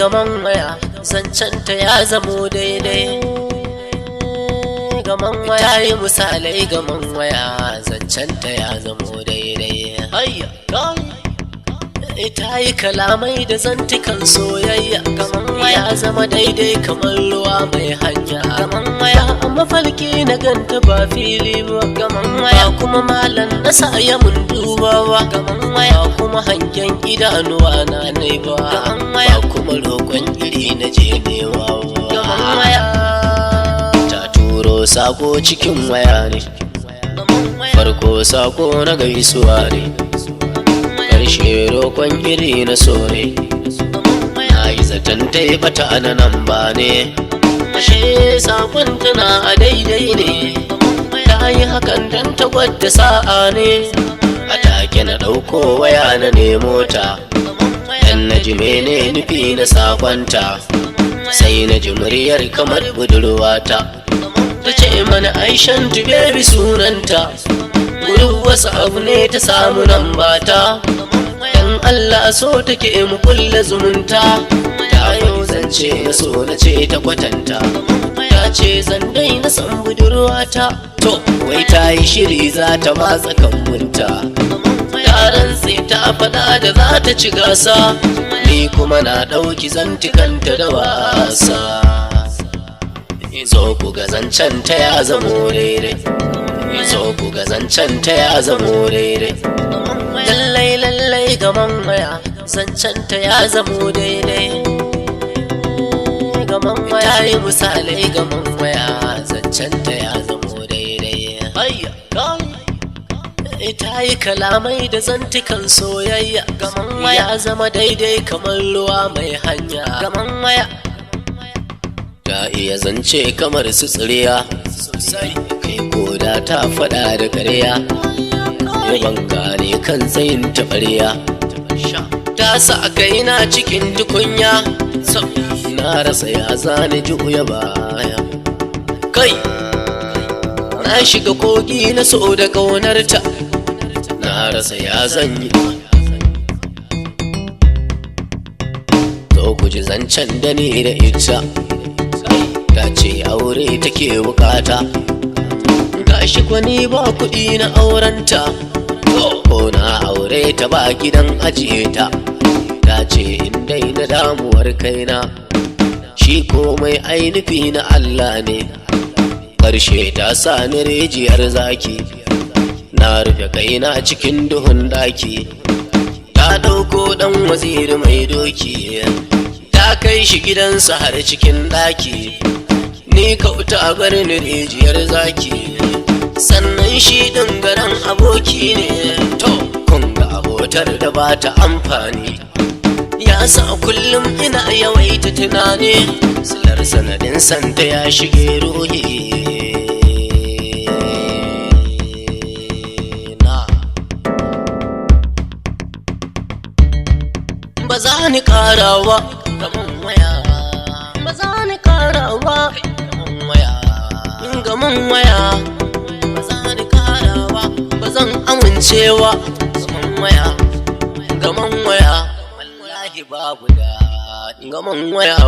gaman waya zancenta ya zamo daidai. Gaman waya yi misalai gaman waya zancenta ya zamo daidai. Hayya ita yi kalamai da zantukan soyayya. Gaman waya zama daidai kamar ruwa mai hanya. Gaman waya a mafarki na ganta ba fili ba. Gaman waya kuma malam na saya mun duba ba. Gaman waya kuma hangen idanuwa na ne ba. Gaman waya kuma roƙon iri na je newa ba. Gaman waya ta turo sako cikin waya ne. Farko sako na gaisuwa ne, ƙarshe roƙon iri na sore. Na yi zaton ta yi bata a nan ba ne, ashe sakon tana a daidai ne. Ta yi hakan don ta gwada sa'a ne. A take na ɗauko waya na nemo ta, dan na ji mene nufi na sakonta. Sai na ji muryar kamar budurwata, ta ce mana Aishan baby sunanta. Gurin wasu abu ne ta samu nan bata, dan Allah so take mu kulle zumunta. Ta yau zance na so na ce ta kwatanta, ta ce zan daina san budurwata. To wai ta yi shiri za ta matsa kanmunta, yaran sai ta faɗa da za ta ci gasa. Ni kuma na ɗauki zantikanta da wasa. Zo ku ga zancen ta ya zamo daidai, zo ku ga zancen ta ya zamo daidai. Lallai lallai gaman waya zancen ta ya zamo daidai. Gaman waya yi misalai gaman waya zancen ta ya zamo daidai. Hayya ita yi kalamai da zantukan soyayya. Gaman waya zama daidai kamar ruwa mai hanya. Gaman waya ta iya zance kamar su tsiriya, kai koda ta faɗa da ƙarya. Ban gane kan tsayin taɓarya, ta sa kaina cikin tukunya. Na rasa ya zane juya baya. Kai na shiga kogi na so da ƙaunarta, na rasa ya zanyi. Zo ku ji zancen da ni da ita, ta ce aure take bukata. Gashi kwani ba kuɗi na aurenta, ko na aure ta ba gidan ajiye ta. Ta ce in daina damuwar kaina, shi komai ainihi na Allah ne. Ƙarshe ta sa ni rijiyar zaki, na rufe kaina cikin duhun daki. Ta ɗauko ɗan waziri mai doki, ta kai shi gidansa har cikin ɗaki. Ni kauta bar ni rijiyar zaki, sannan shi dangaren aboki ne. To kun ga abotar da ba ta amfani, ya sa kullum ina yawaita tunani. Silar sanadin santa ya shige ruhi na. Ba za ni karawa gaman waya, ba za ni karawa gaman waya, ba za ni karawa, ba zan amincewa gaman waya. Gaman waya wallahi babu da gaman waya.